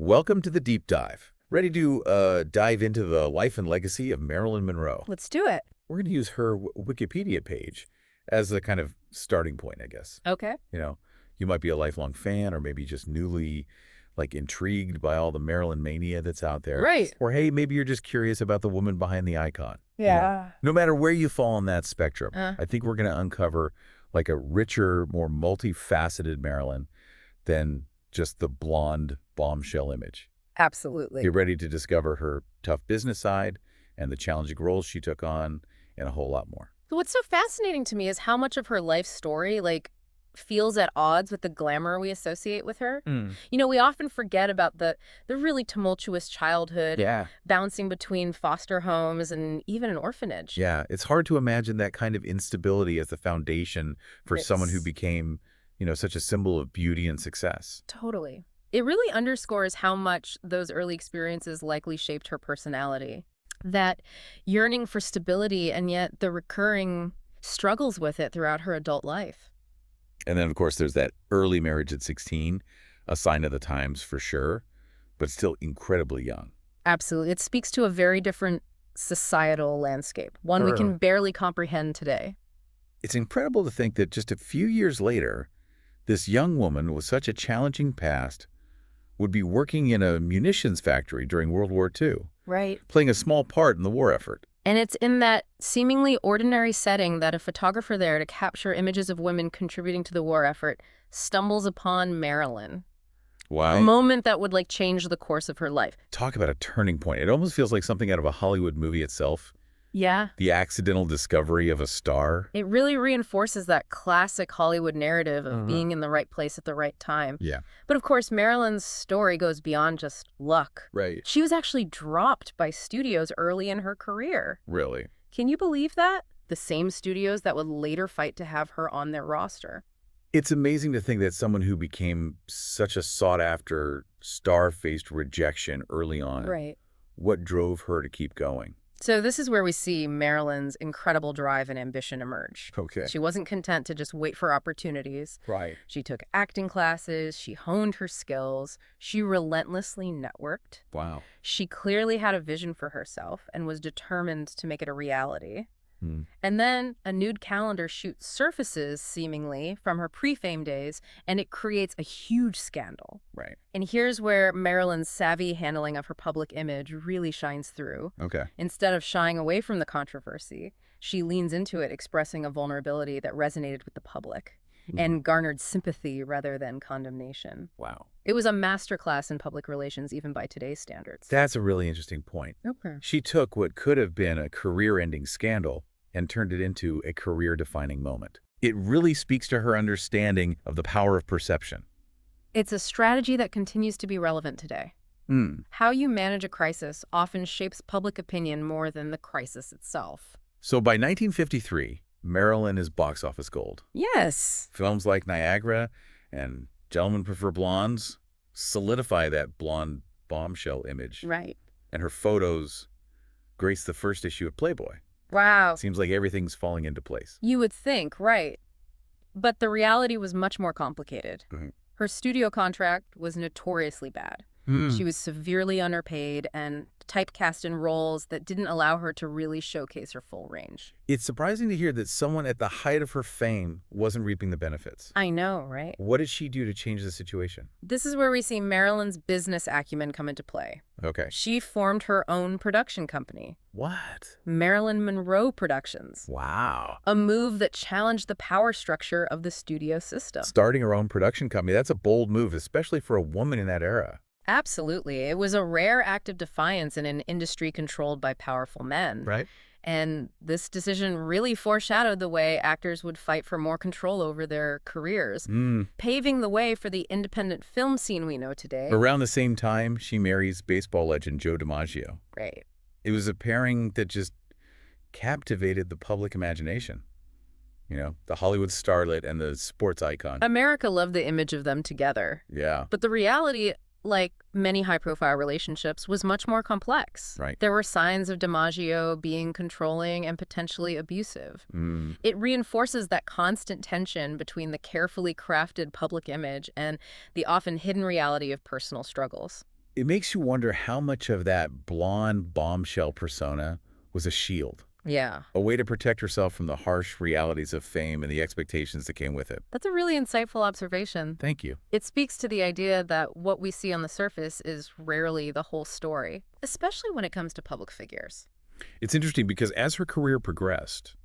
Welcome to the deep dive. Ready to dive into the life and legacy of Marilyn Monroe? Let's do it. We're going to use her Wikipedia page as a kind of starting point, I guess. Okay. You might be a lifelong fan or maybe just newly intrigued by all the Marilyn mania that's out there. Right. Or hey, maybe you're just curious about the woman behind the icon. Yeah. No matter where you fall on that spectrum, Uh. I think we're going to uncover a richer, more multifaceted Marilyn than just the blonde bombshell image. Absolutely. Get ready to discover her tough business side and the challenging roles she took on and a whole lot more. What's so fascinating to me is how much of her life story, feels at odds with the glamour we associate with her. We often forget about the really tumultuous childhood, bouncing between foster homes and even an orphanage. Yeah, it's hard to imagine that kind of instability as the foundation for someone who became, such a symbol of beauty and success. Totally. It really underscores how much those early experiences likely shaped her personality. That yearning for stability and yet the recurring struggles with it throughout her adult life. And then, of course, there's that early marriage at 16, a sign of the times for sure, but still incredibly young. Absolutely. It speaks to a very different societal landscape, one we can barely comprehend today. It's incredible to think that just a few years later, this young woman with such a challenging past would be working in a munitions factory during World War II. Right. Playing a small part in the war effort. And it's in that seemingly ordinary setting that a photographer there to capture images of women contributing to the war effort stumbles upon Marilyn. Wow. A moment that would change the course of her life. Talk about a turning point. It almost feels like something out of a Hollywood movie itself. Yeah. The accidental discovery of a star. It really reinforces that classic Hollywood narrative of being in the right place at the right time. Yeah. But of course, Marilyn's story goes beyond just luck. Right. She was actually dropped by studios early in her career. Really? Can you believe that? The same studios that would later fight to have her on their roster. It's amazing to think that someone who became such a sought-after, star-faced rejection early on. Right. What drove her to keep going? So this is where we see Marilyn's incredible drive and ambition emerge. Okay. She wasn't content to just wait for opportunities. Right. She took acting classes, she honed her skills, she relentlessly networked. Wow. She clearly had a vision for herself and was determined to make it a reality. And then a nude calendar shoot surfaces, seemingly, from her pre-fame days, and it creates a huge scandal. Right. And here's where Marilyn's savvy handling of her public image really shines through. Okay. Instead of shying away from the controversy, she leans into it, expressing a vulnerability that resonated with the public and garnered sympathy rather than condemnation. Wow. It was a masterclass in public relations, even by today's standards. That's a really interesting point. Okay. She took what could have been a career-ending scandal and turned it into a career-defining moment. It really speaks to her understanding of the power of perception. It's a strategy that continues to be relevant today. How you manage a crisis often shapes public opinion more than the crisis itself. So by 1953, Marilyn is box office gold. Yes. Films like Niagara and Gentlemen Prefer Blondes solidify that blonde bombshell image. Right. And her photos grace the first issue of Playboy. Wow. Seems like everything's falling into place. You would think, right. But the reality was much more complicated. Her studio contract was notoriously bad. She was severely underpaid and typecast in roles that didn't allow her to really showcase her full range. It's surprising to hear that someone at the height of her fame wasn't reaping the benefits. I know, right? What did she do to change the situation? This is where we see Marilyn's business acumen come into play. Okay. She formed her own production company. What? Marilyn Monroe Productions. Wow. A move that challenged the power structure of the studio system. Starting her own production company, that's a bold move, especially for a woman in that era. Absolutely. It was a rare act of defiance in an industry controlled by powerful men. Right. And this decision really foreshadowed the way actors would fight for more control over their careers, paving the way for the independent film scene we know today. Around the same time, she marries baseball legend Joe DiMaggio. Right. It was a pairing that just captivated the public imagination. The Hollywood starlet and the sports icon. America loved the image of them together. Yeah. But the reality, like many high-profile relationships, was much more complex. Right. There were signs of DiMaggio being controlling and potentially abusive. It reinforces that constant tension between the carefully crafted public image and the often hidden reality of personal struggles. It makes you wonder how much of that blonde bombshell persona was a shield, Yeah. a way to protect herself from the harsh realities of fame and the expectations that came with it. That's a really insightful observation. Thank you. It speaks to the idea that what we see on the surface is rarely the whole story, especially when it comes to public figures. It's interesting because as her career progressed,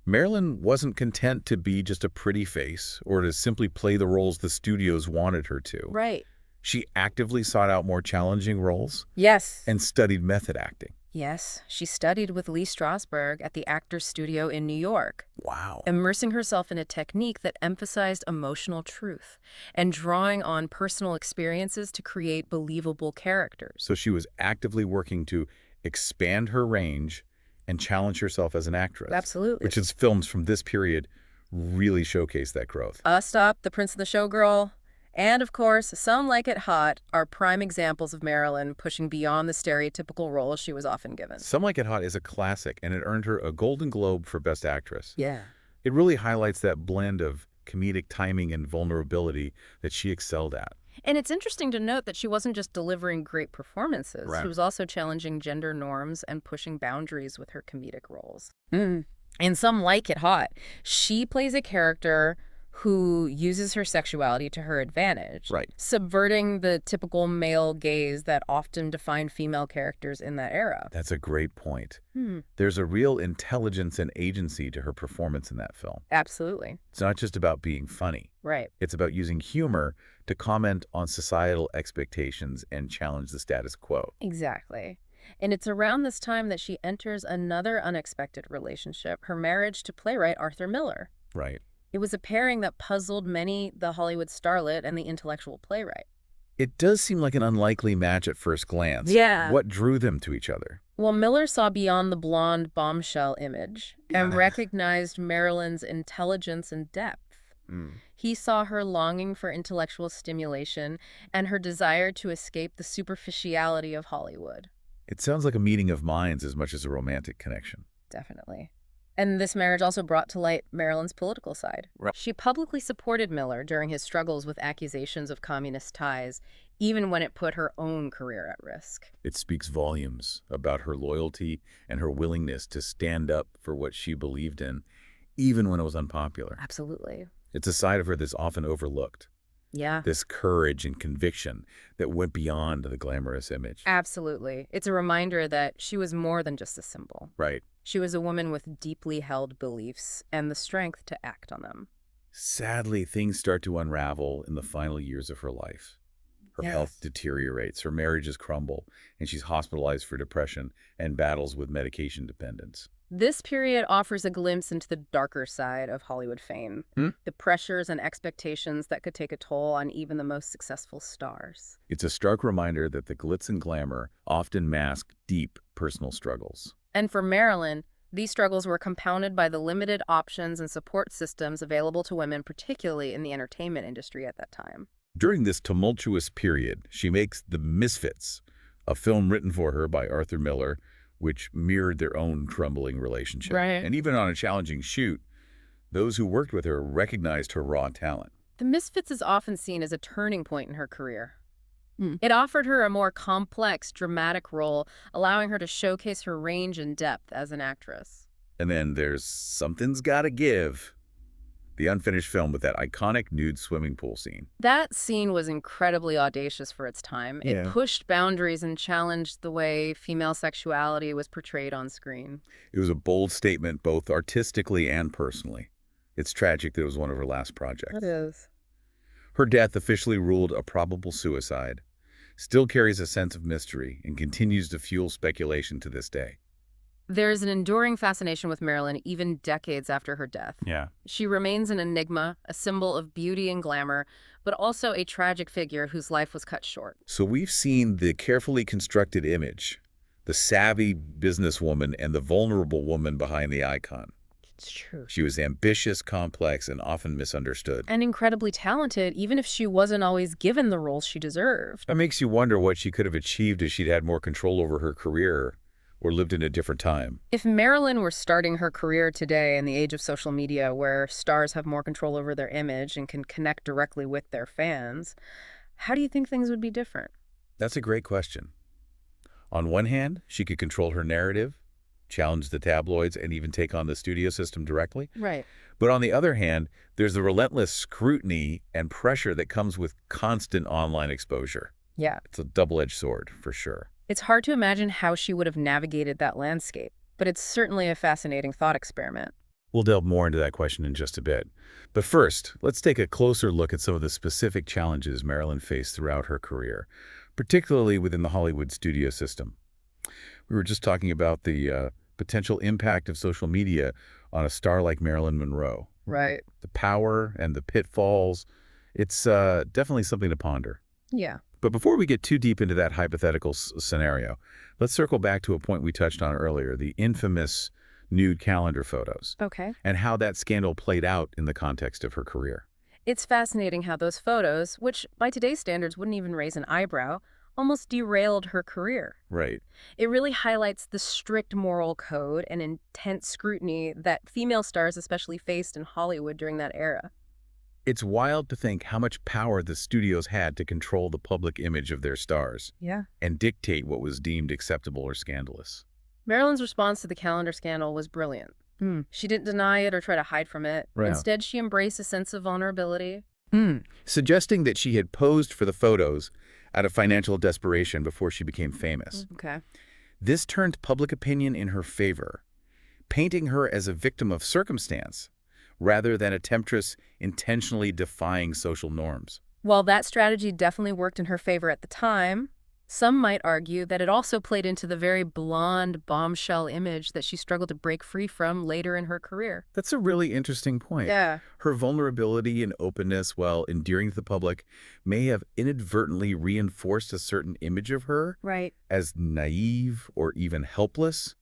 Marilyn wasn't content to be just a pretty face or to simply play the roles the studios wanted her to. Right. She actively sought out more challenging roles Yes. and studied method acting. Yes, she studied with Lee Strasberg at the Actors Studio in New York, Wow. immersing herself in a technique that emphasized emotional truth and drawing on personal experiences to create believable characters. So she was actively working to expand her range and challenge herself as an actress. Absolutely. Which is films from this period really showcase that growth. Stop, The Prince and the Showgirl, and, of course, Some Like It Hot are prime examples of Marilyn pushing beyond the stereotypical roles she was often given. Some Like It Hot is a classic, and it earned her a Golden Globe for Best Actress. Yeah. It really highlights that blend of comedic timing and vulnerability that she excelled at. And it's interesting to note that she wasn't just delivering great performances. Right. She was also challenging gender norms and pushing boundaries with her comedic roles. In Some Like It Hot, she plays a character who uses her sexuality to her advantage, Right. subverting the typical male gaze that often defined female characters in that era. That's a great point. There's a real intelligence and agency to her performance in that film. Absolutely. It's not just about being funny. Right. It's about using humor to comment on societal expectations and challenge the status quo. Exactly. And it's around this time that she enters another unexpected relationship, her marriage to playwright Arthur Miller. Right. It was a pairing that puzzled many, the Hollywood starlet and the intellectual playwright. It does seem like an unlikely match at first glance. Yeah. What drew them to each other? Well, Miller saw beyond the blonde bombshell image and recognized Marilyn's intelligence and depth. He saw her longing for intellectual stimulation and her desire to escape the superficiality of Hollywood. It sounds like a meeting of minds as much as a romantic connection. Definitely. And this marriage also brought to light Marilyn's political side. Right. She publicly supported Miller during his struggles with accusations of communist ties, even when it put her own career at risk. It speaks volumes about her loyalty and her willingness to stand up for what she believed in, even when it was unpopular. Absolutely. It's a side of her that's often overlooked. Yeah. This courage and conviction that went beyond the glamorous image. Absolutely. It's a reminder that she was more than just a symbol. Right. She was a woman with deeply held beliefs and the strength to act on them. Sadly, things start to unravel in the final years of her life. Her health deteriorates, her marriages crumble, and she's hospitalized for depression and battles with medication dependence. This period offers a glimpse into the darker side of Hollywood fame, the pressures and expectations that could take a toll on even the most successful stars. It's a stark reminder that the glitz and glamour often mask deep personal struggles. And for Marilyn, these struggles were compounded by the limited options and support systems available to women, particularly in the entertainment industry at that time. During this tumultuous period, she makes The Misfits, a film written for her by Arthur Miller, which mirrored their own crumbling relationship. Right. And even on a challenging shoot, those who worked with her recognized her raw talent. The Misfits is often seen as a turning point in her career. It offered her a more complex, dramatic role, allowing her to showcase her range and depth as an actress. And then there's Something's Gotta Give, the unfinished film with that iconic nude swimming pool scene. That scene was incredibly audacious for its time. It pushed boundaries and challenged the way female sexuality was portrayed on screen. It was a bold statement both artistically and personally. It's tragic that it was one of her last projects. It is. Her death, officially ruled a probable suicide, still carries a sense of mystery and continues to fuel speculation to this day. There's an enduring fascination with Marilyn even decades after her death. Yeah. She remains an enigma, a symbol of beauty and glamour, but also a tragic figure whose life was cut short. So we've seen the carefully constructed image, the savvy businesswoman and the vulnerable woman behind the icon. It's true. She was ambitious, complex, and often misunderstood. And incredibly talented, even if she wasn't always given the roles she deserved. That makes you wonder what she could have achieved if she'd had more control over her career or lived in a different time. If Marilyn were starting her career today in the age of social media, where stars have more control over their image and can connect directly with their fans, how do you think things would be different? That's a great question. On one hand, she could control her narrative, challenge the tabloids, and even take on the studio system directly. Right. But on the other hand, there's the relentless scrutiny and pressure that comes with constant online exposure. Yeah. It's a double-edged sword, for sure. It's hard to imagine how she would have navigated that landscape, but it's certainly a fascinating thought experiment. We'll delve more into that question in just a bit. But first, let's take a closer look at some of the specific challenges Marilyn faced throughout her career, particularly within the Hollywood studio system. We were just talking about the potential impact of social media on a star like Marilyn Monroe. Right. The power and the pitfalls, it's definitely something to ponder. Yeah. But before we get too deep into that hypothetical scenario, let's circle back to a point we touched on earlier, the infamous nude calendar photos. Okay. And how that scandal played out in the context of her career. It's fascinating how those photos, which by today's standards wouldn't even raise an eyebrow, almost derailed her career. Right. It really highlights the strict moral code and intense scrutiny that female stars especially faced in Hollywood during that era. It's wild to think how much power the studios had to control the public image of their stars. Yeah. And dictate what was deemed acceptable or scandalous. Marilyn's response to the calendar scandal was brilliant. She didn't deny it or try to hide from it. Right. Instead, she embraced a sense of vulnerability. Suggesting that she had posed for the photos out of financial desperation before she became famous. Okay. This turned public opinion in her favor, painting her as a victim of circumstance rather than a temptress intentionally defying social norms. While that strategy definitely worked in her favor at the time, some might argue that it also played into the very blonde, bombshell image that she struggled to break free from later in her career. That's a really interesting point. Yeah. Her vulnerability and openness, while endearing to the public, may have inadvertently reinforced a certain image of her Right. as naive or even helpless.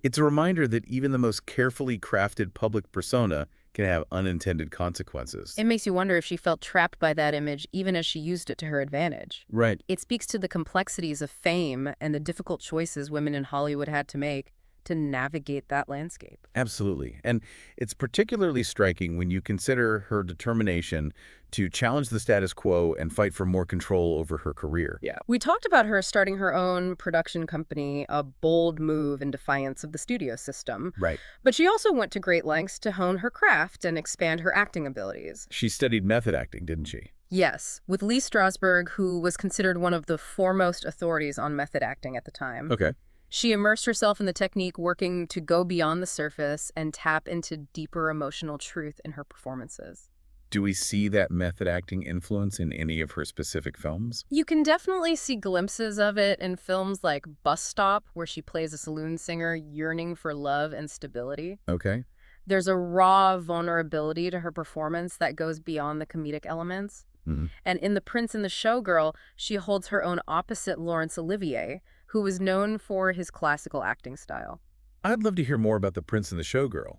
It's a reminder that even the most carefully crafted public persona can have unintended consequences. It makes you wonder if she felt trapped by that image even as she used it to her advantage. Right. It speaks to the complexities of fame and the difficult choices women in Hollywood had to make to navigate that landscape. Absolutely. And it's particularly striking when you consider her determination to challenge the status quo and fight for more control over her career. Yeah. We talked about her starting her own production company, a bold move in defiance of the studio system. Right. But she also went to great lengths to hone her craft and expand her acting abilities. She studied method acting, didn't she? Yes, with Lee Strasberg, who was considered one of the foremost authorities on method acting at the time. Okay. She immersed herself in the technique, working to go beyond the surface and tap into deeper emotional truth in her performances. Do we see that method acting influence in any of her specific films? You can definitely see glimpses of it in films like Bus Stop, where she plays a saloon singer yearning for love and stability. Okay. There's a raw vulnerability to her performance that goes beyond the comedic elements. And in The Prince and the Showgirl, she holds her own opposite Laurence Olivier, who was known for his classical acting style. I'd love to hear more about The Prince and the Showgirl.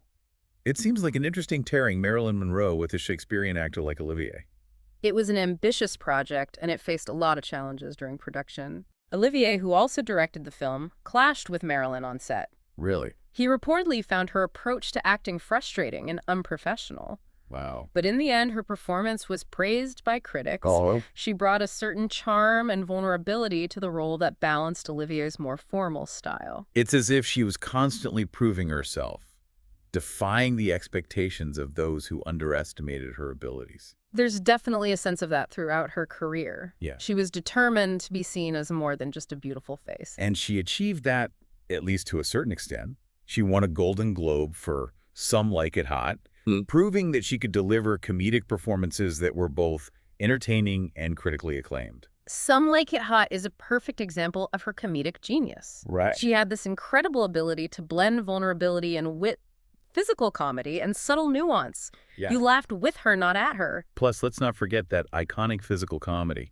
It seems like an interesting pairing Marilyn Monroe with a Shakespearean actor like Olivier. It was an ambitious project, and it faced a lot of challenges during production. Olivier, who also directed the film, clashed with Marilyn on set. Really? He reportedly found her approach to acting frustrating and unprofessional. Wow. But in the end, her performance was praised by critics. Oh. She brought a certain charm and vulnerability to the role that balanced Olivier's more formal style. It's as if she was constantly proving herself, defying the expectations of those who underestimated her abilities. There's definitely a sense of that throughout her career. Yeah. She was determined to be seen as more than just a beautiful face. And she achieved that, at least to a certain extent. She won a Golden Globe for Some Like It Hot, proving that she could deliver comedic performances that were both entertaining and critically acclaimed. Some Like It Hot is a perfect example of her comedic genius. Right. She had this incredible ability to blend vulnerability and wit, physical comedy, and subtle nuance. Yeah. You laughed with her, not at her. Plus, let's not forget that iconic physical comedy.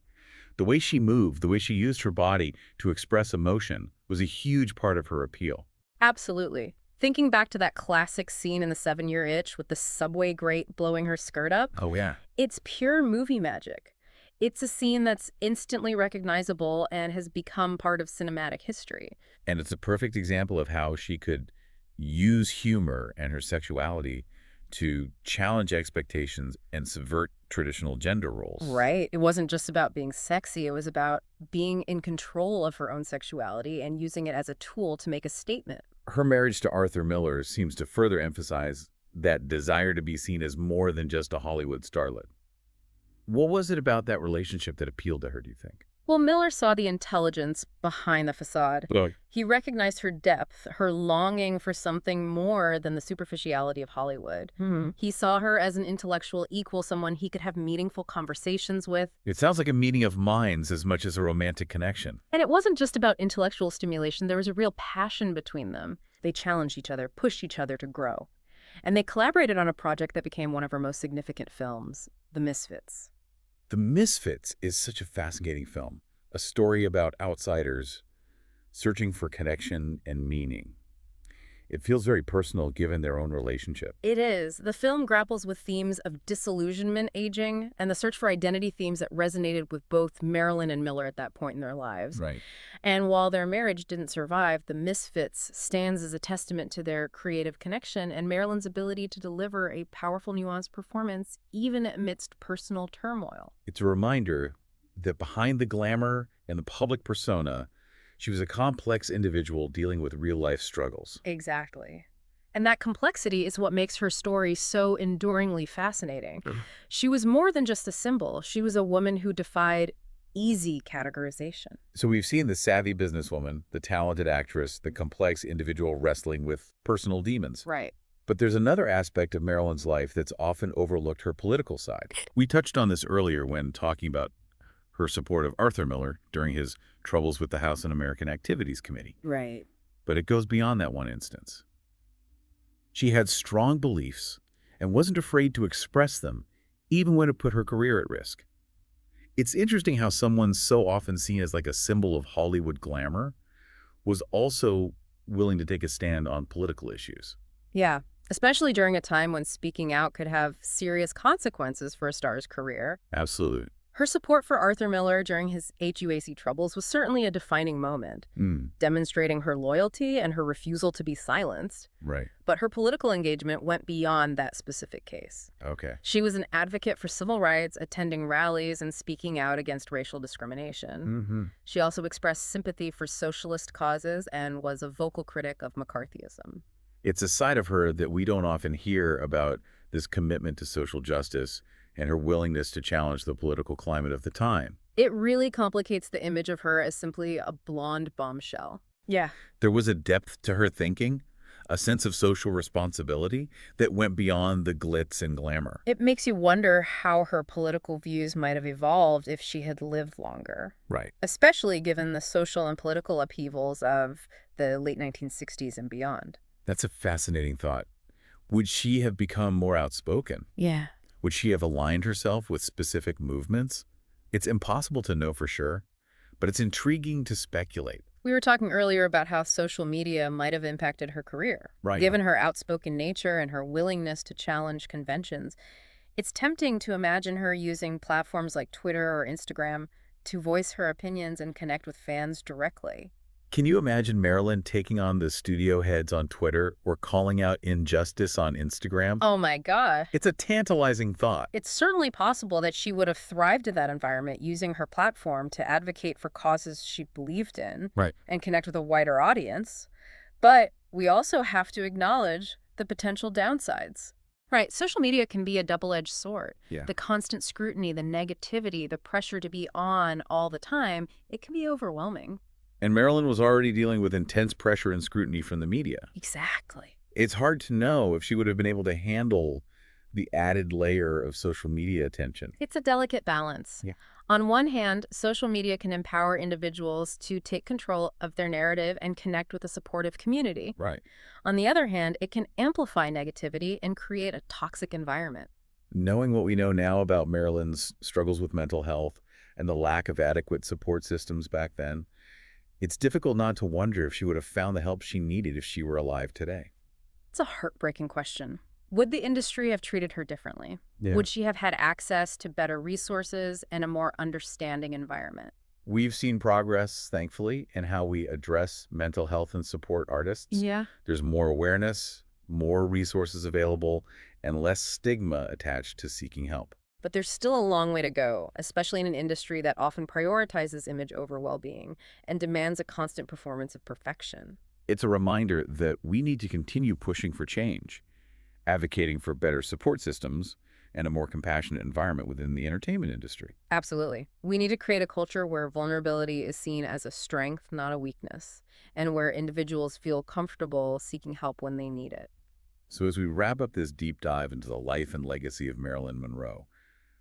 The way she moved, the way she used her body to express emotion was a huge part of her appeal. Absolutely. Thinking back to that classic scene in The 7-Year Itch with the subway grate blowing her skirt up. Oh, yeah. It's pure movie magic. It's a scene that's instantly recognizable and has become part of cinematic history. And it's a perfect example of how she could use humor and her sexuality to challenge expectations and subvert traditional gender roles. Right. It wasn't just about being sexy. It was about being in control of her own sexuality and using it as a tool to make a statement. Her marriage to Arthur Miller seems to further emphasize that desire to be seen as more than just a Hollywood starlet. What was it about that relationship that appealed to her, do you think? Well, Miller saw the intelligence behind the facade. Look. He recognized her depth, her longing for something more than the superficiality of Hollywood. He saw her as an intellectual equal, someone he could have meaningful conversations with. It sounds like a meeting of minds as much as a romantic connection. And it wasn't just about intellectual stimulation. There was a real passion between them. They challenged each other, pushed each other to grow. And they collaborated on a project that became one of her most significant films, The Misfits. The Misfits is such a fascinating film, a story about outsiders searching for connection and meaning. It feels very personal given their own relationship. It is. The film grapples with themes of disillusionment, aging, and the search for identity, themes that resonated with both Marilyn and Miller at that point in their lives. Right. And while their marriage didn't survive, The Misfits stands as a testament to their creative connection and Marilyn's ability to deliver a powerful, nuanced performance, even amidst personal turmoil. It's a reminder that behind the glamour and the public persona, she was a complex individual dealing with real-life struggles. Exactly. And that complexity is what makes her story so enduringly fascinating. She was more than just a symbol. She was a woman who defied easy categorization. So we've seen the savvy businesswoman, the talented actress, the complex individual wrestling with personal demons. Right. But there's another aspect of Marilyn's life that's often overlooked: her political side. We touched on this earlier when talking about her support of Arthur Miller during his troubles with the House Un-American Activities Committee. Right. But it goes beyond that one instance. She had strong beliefs and wasn't afraid to express them, even when it put her career at risk. It's interesting how someone so often seen as like a symbol of Hollywood glamour was also willing to take a stand on political issues. Yeah, especially during a time when speaking out could have serious consequences for a star's career. Absolutely. Her support for Arthur Miller during his HUAC troubles was certainly a defining moment, demonstrating her loyalty and her refusal to be silenced. Right. But her political engagement went beyond that specific case. Okay. She was an advocate for civil rights, attending rallies and speaking out against racial discrimination. She also expressed sympathy for socialist causes and was a vocal critic of McCarthyism. It's a side of her that we don't often hear about, this commitment to social justice and her willingness to challenge the political climate of the time. It really complicates the image of her as simply a blonde bombshell. Yeah. There was a depth to her thinking, a sense of social responsibility that went beyond the glitz and glamour. It makes you wonder how her political views might have evolved if she had lived longer. Right. Especially given the social and political upheavals of the late 1960s and beyond. That's a fascinating thought. Would she have become more outspoken? Yeah. Would she have aligned herself with specific movements? It's impossible to know for sure, but it's intriguing to speculate. We were talking earlier about how social media might have impacted her career. Right. Given her outspoken nature and her willingness to challenge conventions, it's tempting to imagine her using platforms like Twitter or Instagram to voice her opinions and connect with fans directly. Can you imagine Marilyn taking on the studio heads on Twitter or calling out injustice on Instagram? Oh my God. It's a tantalizing thought. It's certainly possible that she would have thrived in that environment, using her platform to advocate for causes she believed in and connect with a wider audience. But we also have to acknowledge the potential downsides. Right. Social media can be a double-edged sword. Yeah. The constant scrutiny, the negativity, the pressure to be on all the time, it can be overwhelming. And Marilyn was already dealing with intense pressure and scrutiny from the media. Exactly. It's hard to know if she would have been able to handle the added layer of social media attention. It's a delicate balance. Yeah. On one hand, social media can empower individuals to take control of their narrative and connect with a supportive community. Right. On the other hand, it can amplify negativity and create a toxic environment. Knowing what we know now about Marilyn's struggles with mental health and the lack of adequate support systems back then, it's difficult not to wonder if she would have found the help she needed if she were alive today. It's a heartbreaking question. Would the industry have treated her differently? Yeah. Would she have had access to better resources and a more understanding environment? We've seen progress, thankfully, in how we address mental health and support artists. Yeah. There's more awareness, more resources available, and less stigma attached to seeking help. But there's still a long way to go, especially in an industry that often prioritizes image over well-being and demands a constant performance of perfection. It's a reminder that we need to continue pushing for change, advocating for better support systems and a more compassionate environment within the entertainment industry. Absolutely. We need to create a culture where vulnerability is seen as a strength, not a weakness, and where individuals feel comfortable seeking help when they need it. So as we wrap up this deep dive into the life and legacy of Marilyn Monroe,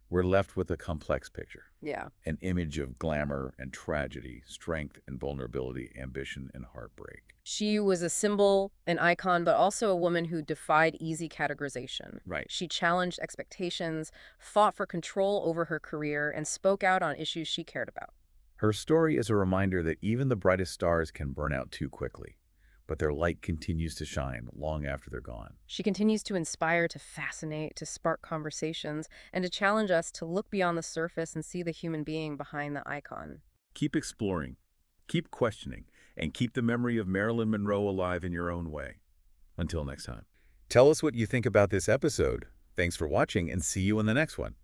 we're left with a complex picture. Yeah. An image of glamour and tragedy, strength and vulnerability, ambition and heartbreak. She was a symbol, an icon, but also a woman who defied easy categorization. Right. She challenged expectations, fought for control over her career, and spoke out on issues she cared about. Her story is a reminder that even the brightest stars can burn out too quickly, but their light continues to shine long after they're gone. She continues to inspire, to fascinate, to spark conversations, and to challenge us to look beyond the surface and see the human being behind the icon. Keep exploring, keep questioning, and keep the memory of Marilyn Monroe alive in your own way. Until next time. Tell us what you think about this episode. Thanks for watching and see you in the next one.